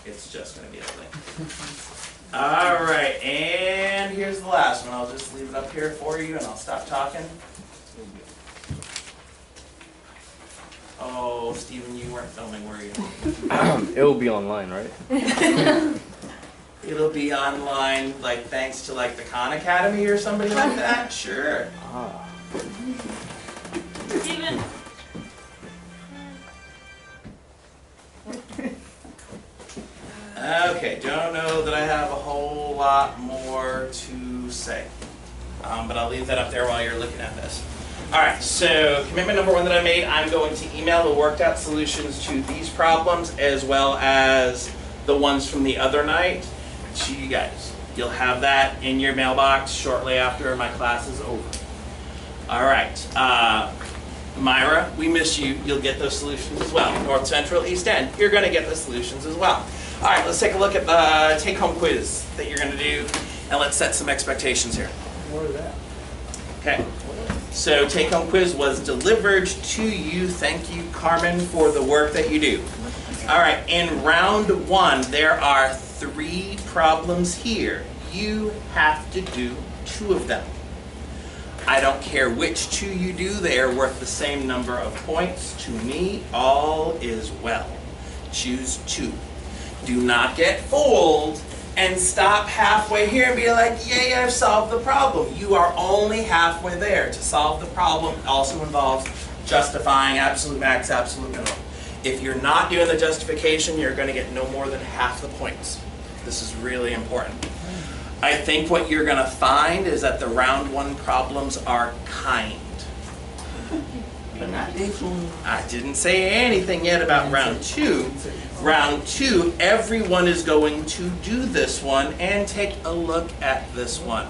It's just going to be ugly. All right, and here's the last one. I'll just leave it up here for you, and I'll stop talking. Oh, Stephen, you weren't filming, were you? It will be online, right? It'll be online, like, thanks to, like, the Khan Academy or somebody like that? Sure. Ah. Steven. Okay, don't know that I have a whole lot more to say. But I'll leave that up there while you're looking at this. Alright, so commitment number 1 that I made, I'm going to email the worked out solutions to these problems as well as the ones from the other night to you guys. You'll have that in your mailbox shortly after my class is over. Alright, Myra, we miss you. You'll get those solutions as well. North Central, East End, you're going to get the solutions as well. Alright, let's take a look at the take-home quiz that you're going to do, and let's set some expectations here. What is that? Okay, so take-home quiz was delivered to you. Thank you, Carmen, for the work that you do. Alright, in round 1, there are 3 problems here. You have to do 2 of them. I don't care which 2 you do, they are worth the same number of points. To me, all is well. Choose 2. Do not get fooled and stop halfway here and be like, yay, I've solved the problem. You are only halfway there. To solve the problem also involves justifying absolute max, absolute minimum. If you're not doing the justification, you're going to get no more than half the points. This is really important. I think what you're going to find is that the round 1 problems are kind. I didn't say anything yet about round 2. Round 2, everyone is going to do this one and take a look at this one.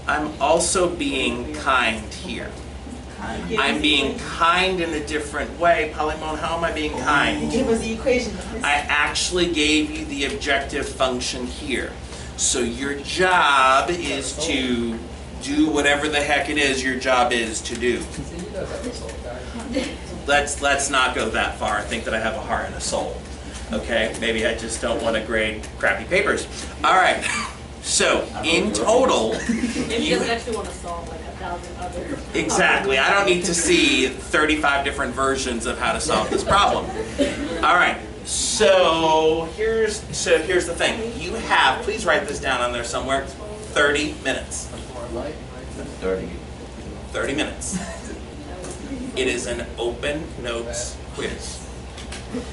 I'm also being kind here. I'm being kind in a different way. Polymon, how am I being kind? Give us the equation. I actually gave you the objective function here. So your job is to do whatever the heck it is your job is to do. Let's not go that far. I think that I have a heart and a soul. Okay? Maybe I just don't want to grade crappy papers. All right. So, in total, Maybe you actually want to solve like 1,000 other. Exactly. I don't need to see 35 different versions of how to solve this problem. All right. So here's the thing. You have, please write this down on there somewhere, 30 minutes. 30 minutes. It is an open notes quiz.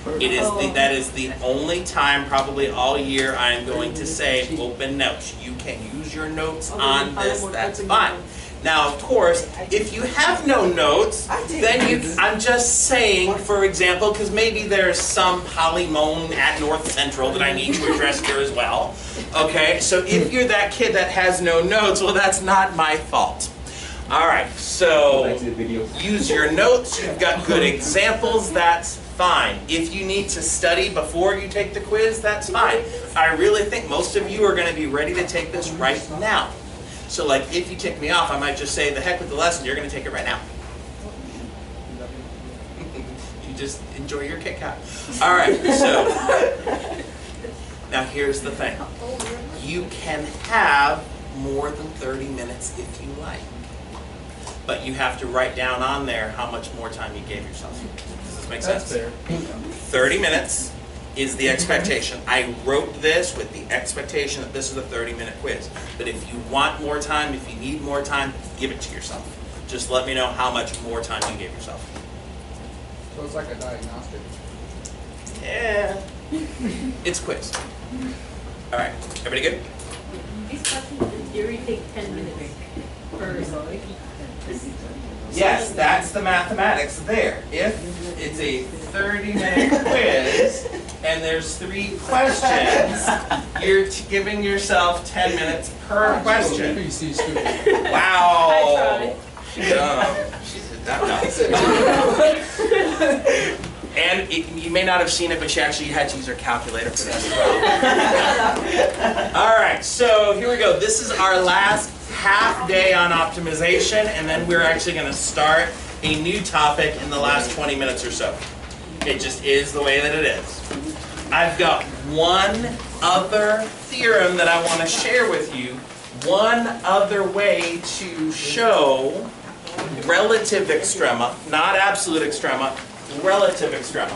That is the only time probably all year I am going to say open notes. You can use your notes on this, that's fine. Now, of course, if you have no notes, then I'm just saying, for example, because maybe there's some polymon at North Central that I need to address here as well. Okay, so if you're that kid that has no notes, well, that's not my fault. All right, so use your notes. You've got good examples, that's fine. If you need to study before you take the quiz, that's fine. I really think most of you are going to be ready to take this right now. So like if you tick me off, I might just say, the heck with the lesson, you're going to take it right now. You just enjoy your Kit Kat. All right, so now here's the thing. You can have more than 30 minutes if you like. But you have to write down on there how much more time you gave yourself. Does this make sense? That's fair. 30 minutes is the expectation. I wrote this with the expectation that this is a 30-minute quiz. But if you want more time, if you need more time, give it to yourself. Just let me know how much more time you gave yourself. So it's like a diagnostic? Yeah. It's a quiz. All right. Everybody good? These questions in theory take 10 minutes per. Yes, that's the mathematics there. If it's a 30-minute quiz and there's 3 questions, you're giving yourself 10 minutes per question. PC student. Wow. I She did that. And you may not have seen it, but she actually had to use her calculator for that as well. All right, so here we go. This is our last half day on optimization, and then we're actually going to start a new topic in the last 20 minutes or so. It just is the way that it is. I've got one other theorem that I want to share with you. One other way to show relative extrema, not absolute extrema, relative extrema.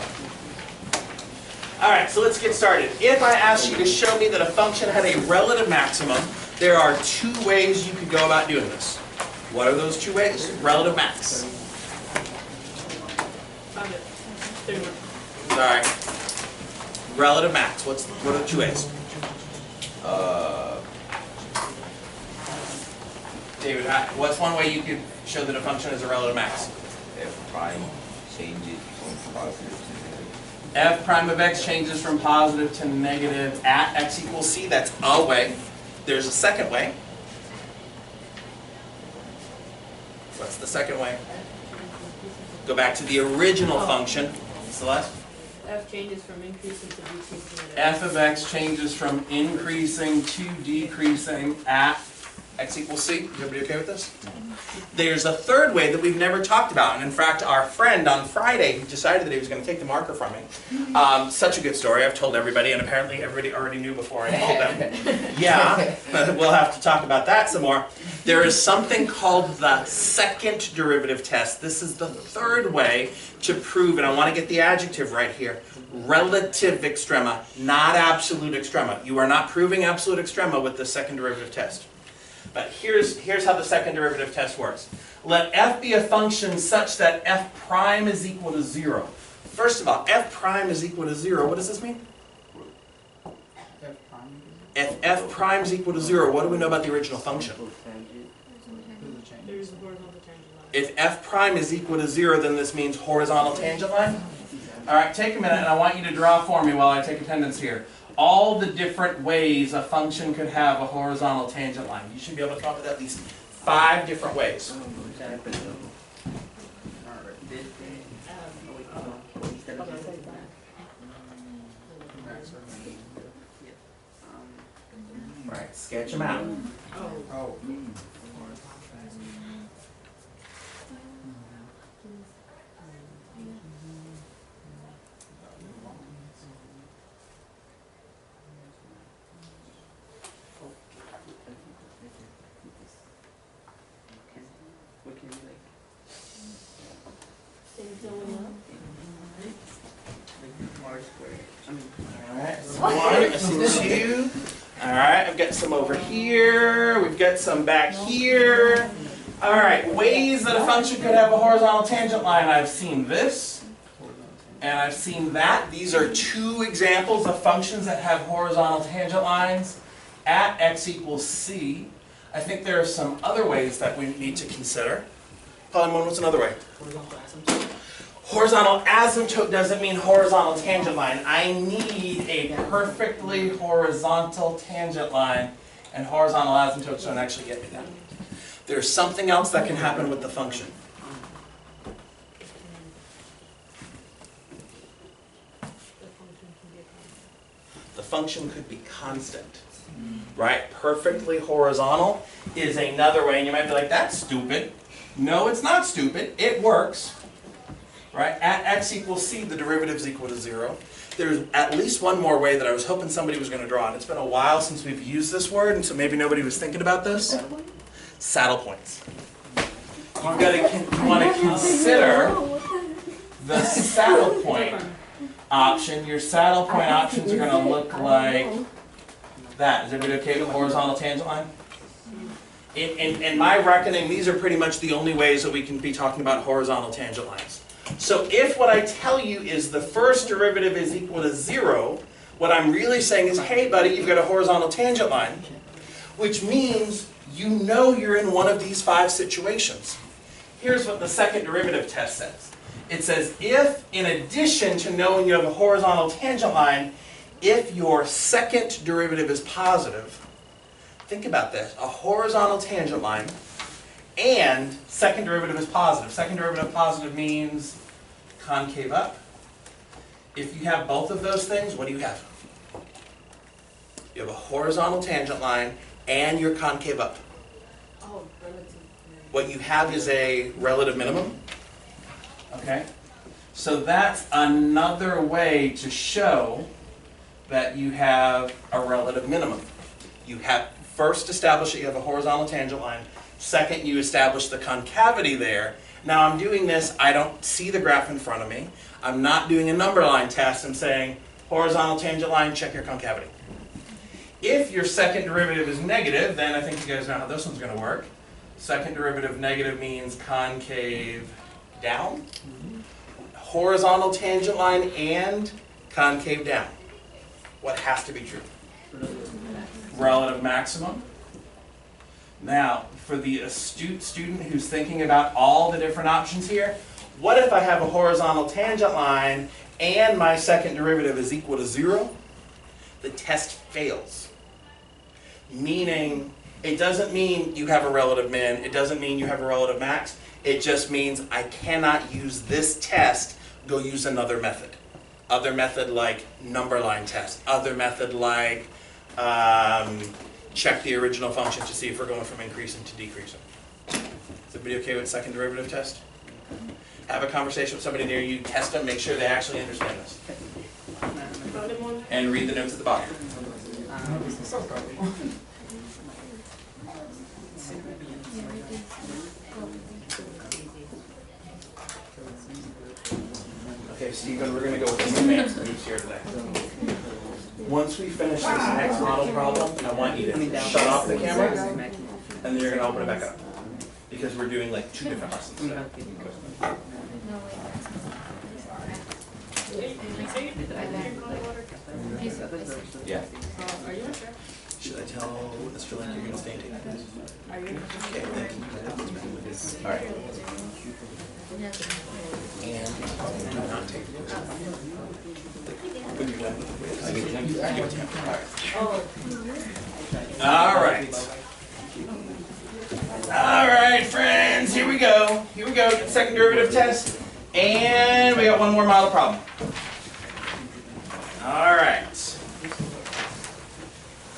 All right, so let's get started. If I ask you to show me that a function had a relative maximum, there are two ways you could go about doing this. What are those two ways? Relative max. Found it. There you go. Sorry. Relative max. What are the two ways? David, what's one way you could show that a function is a relative max? F prime changes from positive to negative. F prime of x changes from positive to negative at x equals c. That's a way. There's a second way. What's the second way? Go back to the original function. Celeste? F changes from increasing to decreasing. F of x changes from increasing to decreasing at x equals c. Is everybody okay with this? There's a third way that we've never talked about, and in fact our friend on Friday decided that he was going to take the marker from me. Such a good story. I've told everybody, and apparently everybody already knew before I told them. Yeah, we'll have to talk about that some more. There is something called the second derivative test. This is the third way to prove, and I want to get the adjective right here, relative extrema, not absolute extrema. You are not proving absolute extrema with the second derivative test. But here's how the second derivative test works. Let f be a function such that f prime is equal to 0. First of all, f prime is equal to 0. What does this mean? F prime. If f prime is equal to 0, what do we know about the original function? There's a horizontal tangent line. If f prime is equal to 0, then this means horizontal tangent line. All right, take a minute, and I want you to draw for me while I take attendance here. All the different ways a function could have a horizontal tangent line. You should be able to come up with at least 5 different ways. Right, sketch them out. Oh. Alright, so 1, I see 2. Alright, I've got some over here. We've got some back here. Alright, ways that a function could have a horizontal tangent line. I've seen this, and I've seen that. These are 2 examples of functions that have horizontal tangent lines at x equals c. I think there are some other ways that we need to consider. Paul, what's another way? Horizontal asymptote doesn't mean horizontal tangent line. I need a perfectly horizontal tangent line, and horizontal asymptotes don't actually get me that. There's something else that can happen with the function. The function could be constant, right? Perfectly horizontal is another way, and you might be like, that's stupid. No, it's not stupid. It works. Right? At x equals c, the derivative is equal to 0. There's at least one more way that I was hoping somebody was going to draw, and it's been a while since we've used this word, and so maybe nobody was thinking about this. Saddle points. You want to consider the saddle point option. Your saddle point options are going to look like that. Is everybody okay with horizontal tangent line? In my reckoning, these are pretty much the only ways that we can be talking about horizontal tangent lines. So if what I tell you is the first derivative is equal to 0, what I'm really saying is, hey buddy, you've got a horizontal tangent line, which means you know you're in one of these 5 situations. Here's what the second derivative test says. It says if, in addition to knowing you have a horizontal tangent line, if your second derivative is positive, think about this, a horizontal tangent line, and second derivative is positive. Second derivative positive means concave up. If you have both of those things, what do you have? You have a horizontal tangent line and you're concave up. Oh, relative. What you have is a relative minimum. Okay? So that's another way to show that you have a relative minimum. You have first established that you have a horizontal tangent line. Second, you establish the concavity there. Now I'm doing this, I don't see the graph in front of me. I'm not doing a number line test. I'm saying horizontal tangent line, check your concavity. If your second derivative is negative, then I think you guys know how this one's going to work. Second derivative negative means concave down. Horizontal tangent line and concave down. What has to be true? Relative maximum. Now, for the astute student who's thinking about all the different options here, what if I have a horizontal tangent line and my second derivative is equal to 0? The test fails. Meaning, it doesn't mean you have a relative min, it doesn't mean you have a relative max, it just means I cannot use this test, go use another method. Other method like number line test, other method like check the original function to see if we're going from increasing to decreasing. Is everybody okay with second derivative test? Have a conversation with somebody near you, test them, make sure they actually understand this. And read the notes at the bottom. Okay, Stephen, we're going to go with some advanced moves here today. Once we finish this next model problem, I want you to shut off the camera, and then you're going to open it back up. Because we're doing like 2 different lessons today. Yeah. Should I tell Mr. Link you're going to stay and take this? Okay, thank you. All right. And do not take the quiz. When you're done with the quiz, I give it to him. All right. All right, friends, here we go. Here we go, second derivative test. And we got one more model problem. All right.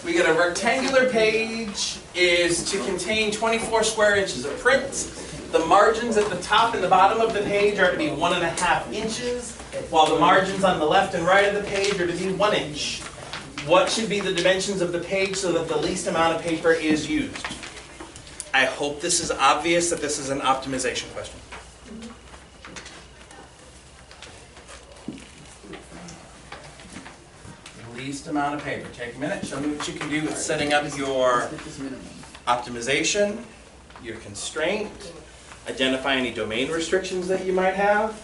We got a rectangular page is to contain 24 square inches of print. The margins at the top and the bottom of the page are to be 1.5 inches, while the margins on the left and right of the page are to be 1 inch. What should be the dimensions of the page so that the least amount of paper is used? I hope this is obvious that this is an optimization question. Least amount of paper. Take a minute, show me what you can do with setting up your optimization, your constraint, identify any domain restrictions that you might have.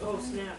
Oh, snap.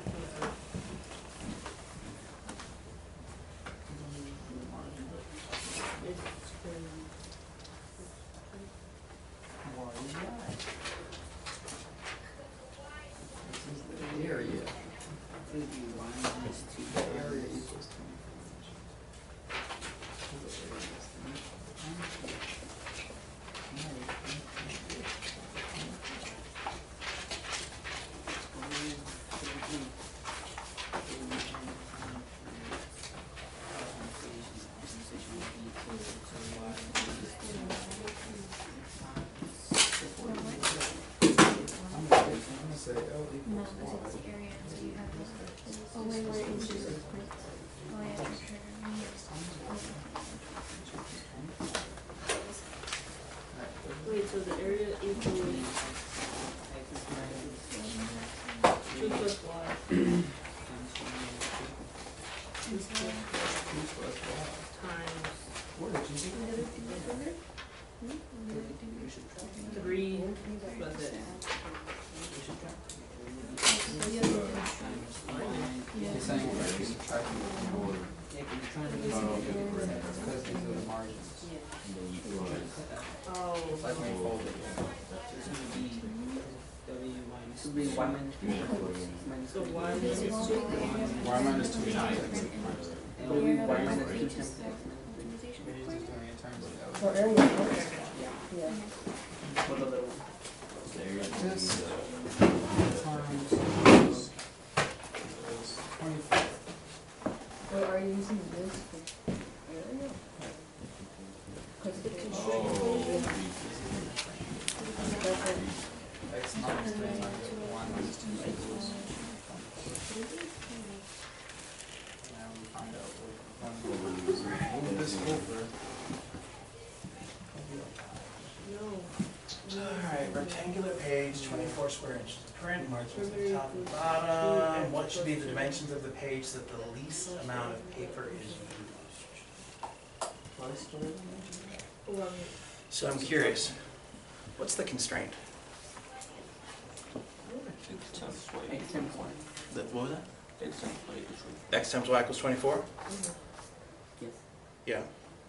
Wait, so the area equals 2 plus y times 3 plus x. You're saying we're subtracting the border. Because these are the margins. Oh. It's like when you fold it. So y minus 2. Y minus 2 times x. We're just doing it in terms of For L. area, right? Yeah. This times 24. this over. No. Alright, rectangular page, 24 square inches of print, margins at the top and bottom. What should be the dimensions of the page so that the least amount of paper is used? So I'm curious, what's the constraint? X times Y. X times Y. What was that? X times Y equals X times Y equals 24? Yes. Yeah.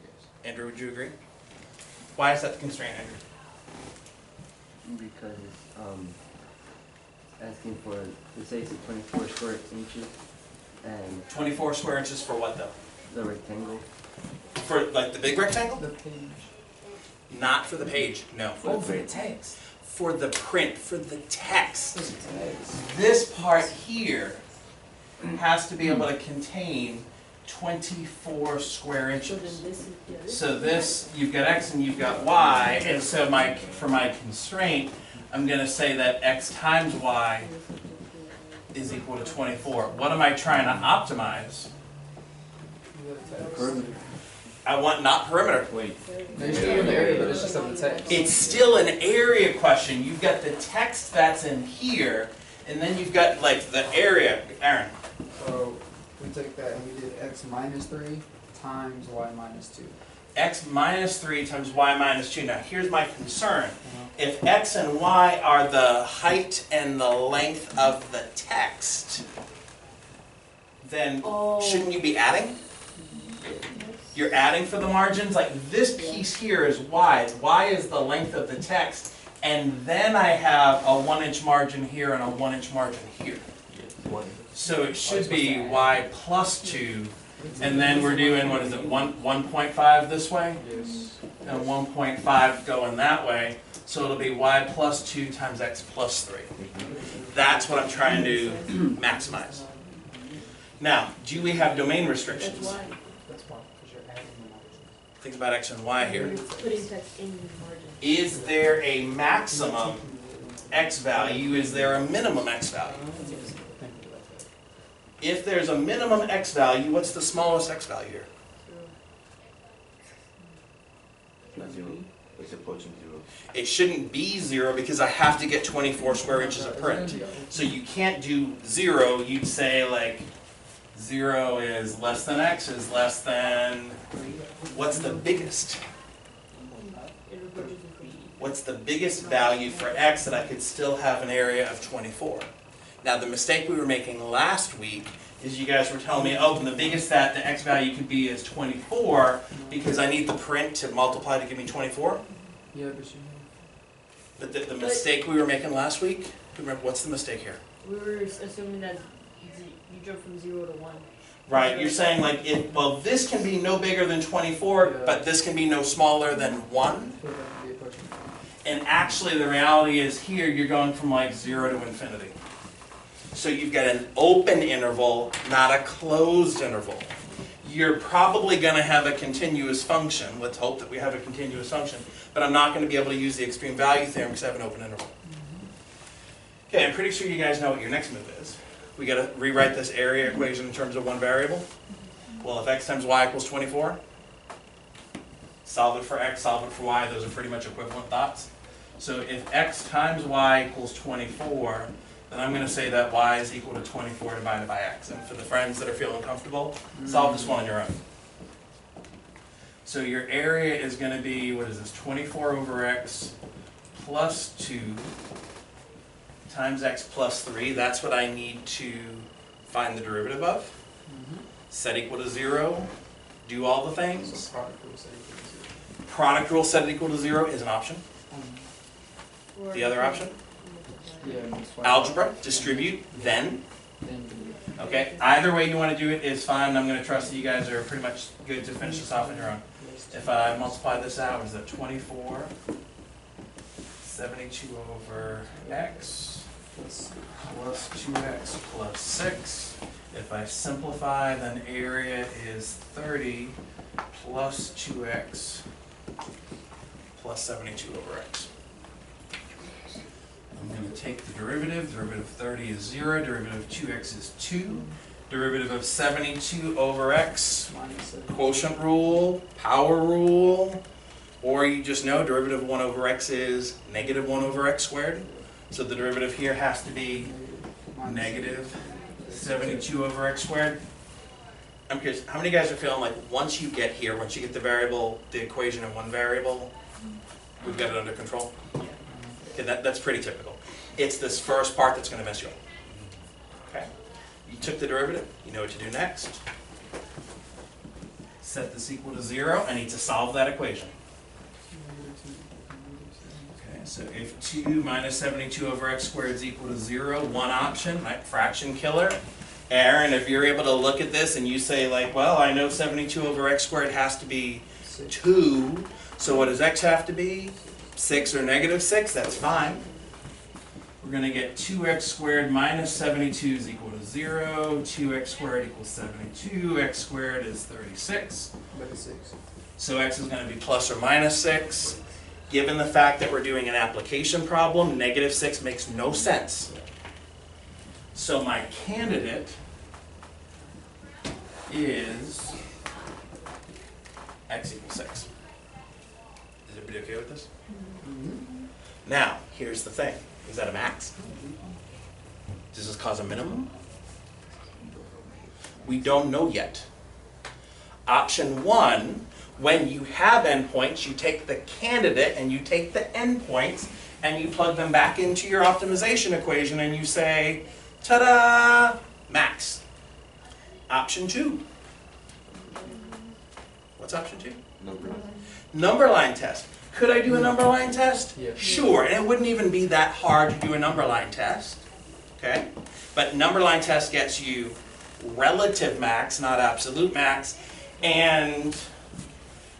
yes. Andrew, would you agree? Why is that the constraint, Andrew? Because it's asking for the space of 24 square inches and 24 square inches for what though? the rectangle. For like the big rectangle? The page. Not for the page, no. Oh, for the text. For the print, for the text. For the text. This part here has to be able to contain 24 square So inches. then this is, yeah, this So this, you've got X and you've got Y, and so for my constraint, I'm gonna say that X times Y is equal to 24. What am I trying to optimize? Perimeter. I want not perimeter. Wait. There's still an area, but it's just of the text. It's still an area question. You've got the text that's in here, and then you've got like the area. Aaron, So we took that and we did x minus 3 times y minus 2. X minus 3 times Y minus 2. Now here's my concern. If X and Y are the height and the length of the text, then shouldn't you be adding? You're adding for the margins? Like this piece here is Y. Y is the length of the text. And then I have a 1-inch margin here and a 1-inch margin here. So it should be Y plus 2. And then we're doing, what is it, 1.5 this way? Yes. And 1.5 going that way. So it'll be Y plus 2 times X plus 3. That's what I'm trying to maximize. Now, do we have domain that's restrictions? why. That's why, because you're adding the margins. Think about X and Y here. You're putting text in the margin. Is there a maximum X value? Is there a minimum X value? If there's a minimum X value, what's the smallest X value here? Not 0. It's approaching 0. It shouldn't be 0 because I have to get 24 square inches of print. So you can't do 0. You'd say like 0 is less than X is less than, what's the biggest? It approaches the 3. What's the biggest value for X that I could still have an area of 24? Now the mistake we were making last week is you guys were telling me, oh, the biggest that the X value could be is 24 because I need the print to multiply to give me 24. Yeah, but you But the mistake we were making last week, remember, what's the mistake here? We were assuming that you jump from 0 to 1. Right, you're saying like, well, this can be no bigger than 24, but this can be no smaller than 1. put that in the equation. And actually the reality is here, you're going from like 0 to infinity. So you've got an open interval, not a closed interval. You're probably going to have a continuous function. Let's hope that we have a continuous function. But I'm not going to be able to use the extreme value theorem because I have an open interval. Okay, I'm pretty sure you guys know what your next move is. We got to rewrite this area equation in terms of one variable. Well, if X times Y equals 24, solve it for X, solve it for Y. Those are pretty much equivalent thoughts. So if X times Y equals 24, then I'm going to say that Y is equal to 24 divided by X. And for the friends that are feeling comfortable, solve this one on your own. So your area is going to be, what is this, 24 over X plus 2 times X plus 3. That's what I need to find the derivative of. Set equal to 0. Do all the things. So product rule set equal to 0. Product rule set equal to 0 is an option. Or The other option? Yeah, that's why. Algebra, distribute, then. Then Okay, either way you want to do it is fine. I'm going to trust that you guys are pretty much good to finish this off on your own. If I multiply this out, what is that 24, 72 over X plus 2X plus 6. If I simplify, then area is 30 plus 2X plus 72 over X. I'm going to take the derivative. Derivative of 30 is 0. Derivative of 2X is 2. Derivative of 72 over x, Minus 7. quotient rule, power rule, or you just know derivative of 1 over x is negative 1 over x squared. So the derivative here has to be negative 72 over x squared. I'm curious, how many guys are feeling like once you get here, once you get the variable, the equation in one variable, we've got it under control? Okay, that's pretty typical. It's this first part that's going to mess you up. Okay, you took the derivative, you know what to do next. Set this equal to 0. I need to solve that equation. Okay, so if 2 minus 72 over x squared is equal to 0, one option, right? Fraction killer. Aaron, if you're able to look at this and you say like, well, I know 72 over x squared has to be 2, so what does x have to be? 6 or negative 6, that's fine. We're going to get 2x squared minus 72 is equal to 0, 2x squared equals 72, x squared is 36. So x is going to be plus or minus 6. Given the fact that we're doing an application problem, negative 6 makes no sense. So my candidate is x equals 6. Is everybody okay with this? Now, here's the thing. Is that a max? Does this cause a minimum? We don't know yet. Option 1, when you have endpoints, you take the candidate and you take the endpoints and you plug them back into your optimization equation and you say, ta-da, max. Option 2. What's option 2? Number line test. Could I do a number line test? Yeah. Sure, and it wouldn't even be that hard to do a number line test. Okay? But number line test gets you relative max, not absolute max. And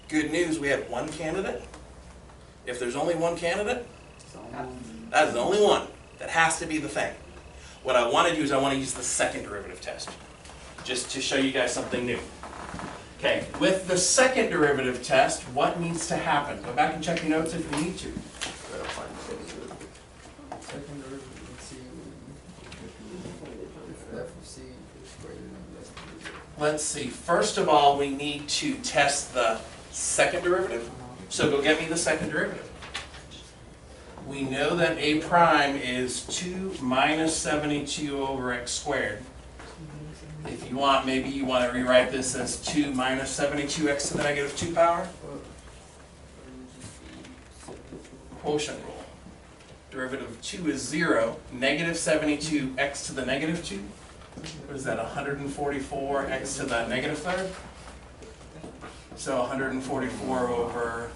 good news, we have one candidate. If there's only one candidate, that is the only one. That has to be the thing. What I want to do is I want to use the second derivative test, just to show you guys something new. Okay, with the second derivative test, what needs to happen? Go back and check your notes if you need to. Second derivative, let's see. If f of c is greater than less than 0. Let's see, first of all, we need to test the second derivative. So go get me the second derivative. We know that a prime is 2 minus 72 over x squared. If you want, maybe you want to rewrite this as 2 minus 72x to the negative 2 power. Quotient rule. Derivative of 2 is 0. Negative 72x to the negative 2. What is that, 144x to the negative third? So 144 over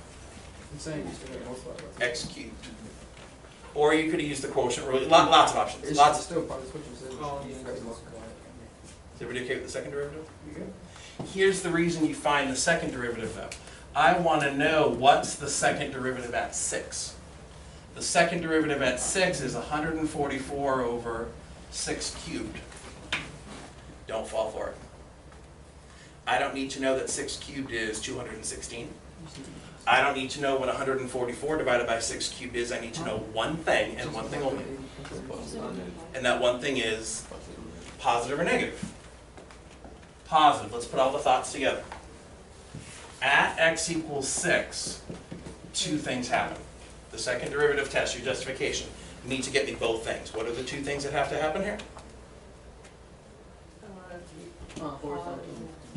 I'm saying you still have both sides. x cubed. Or you could use the quotient rule. Lots of options. It's Lots of. still part of what you said. Is everybody okay with the second derivative? Here's the reason you find the second derivative though. I want to know what's the second derivative at 6. The second derivative at 6 is 144 over 6 cubed. Don't fall for it. I don't need to know that 6 cubed is 216. I don't need to know what 144 divided by 6 cubed is. I need to know one thing and one thing only. And that one thing is positive or negative. Positive. Let's put all the thoughts together. At x equals 6, two things happen. The second derivative test, your justification, you need to get me both things. What are the two things that have to happen here?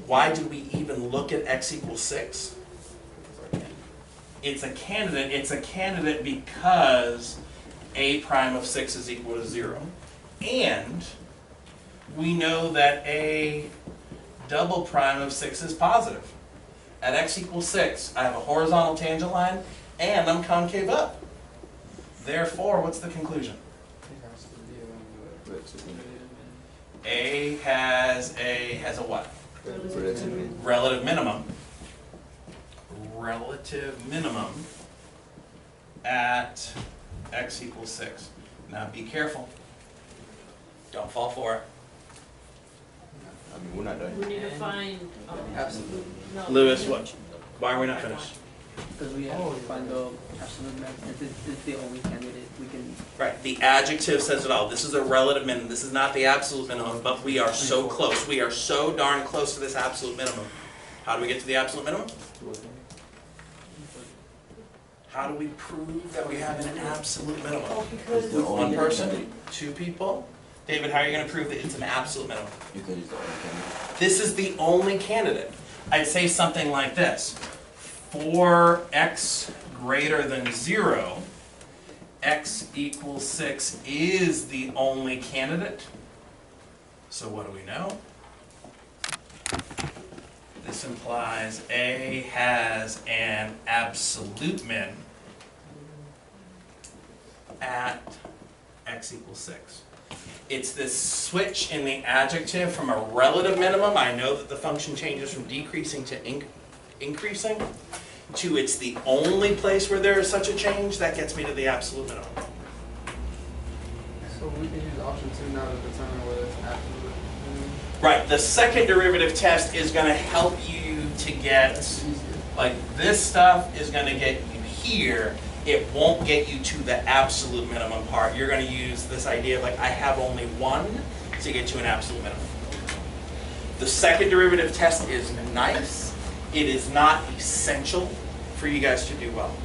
Why do we even look at x equals 6? It's a candidate. It's a candidate because a prime of 6 is equal to 0. And we know that a double prime of 6 is positive. At x equals 6, I have a horizontal tangent line, and I'm concave up. Therefore, what's the conclusion? A has a what? Relative minimum. Relative minimum at x equals 6. Now be careful. Don't fall for it. I mean, we're not done. We need to find, Absolutely. no. Lewis, what? Why are we not finished? Because we have to find the absolute maximum. If it's the only candidate, we can. Right, the adjective says it all. This is a relative minimum. This is not the absolute minimum, but we are so close. We are so darn close to this absolute minimum. How do we get to the absolute minimum? How do we prove that we have an absolute minimum? Because One person? Two people? David, how are you going to prove that it's an absolute minimum? Because it's the only candidate. This is the only candidate. I'd say something like this. For x greater than 0, x equals 6 is the only candidate. So what do we know? This implies A has an absolute min at x equals 6. It's this switch in the adjective from a relative minimum. I know that the function changes from decreasing to increasing, to it's the only place where there is such a change. That gets me to the absolute minimum. So we can use option 2 now to determine whether it's absolute. Right, the second derivative test is going to help you to get, like this stuff is going to get you here. It won't get you to the absolute minimum part. You're going to use this idea of like, I have only one to get to an absolute minimum. The second derivative test is nice. It is not essential for you guys to do well.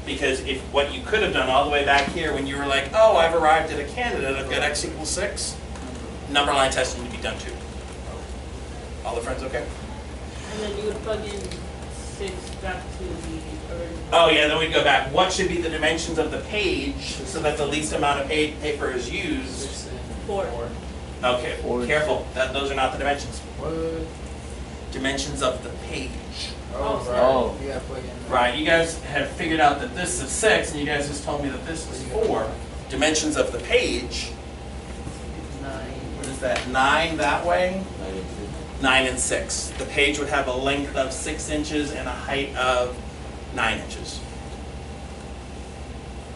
Because if what you could have done all the way back here when you were like, oh, I've arrived at a candidate, I've got x equals 6, number line testing to be done too. All the friends okay? And then you would plug in 6 back to the original. Oh yeah, then we'd go back. What should be the dimensions of the page so that the least amount of paper is used? 4. Okay, careful. Those are not the dimensions. What? Dimensions of the page. Oh, Oh, right. oh. You gotta plug in. Right, you guys have figured out that this is 6, and you guys just told me that this is 4. Dimensions of the page, 9. what is that, 9 that way? 9 and 6. 9 and 6. The page would have a length of 6 inches and a height of 9 inches.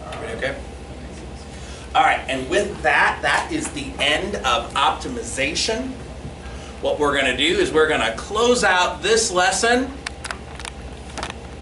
Everybody okay? All right, and with that, that is the end of optimization. What we're going to do is we're going to close out this lesson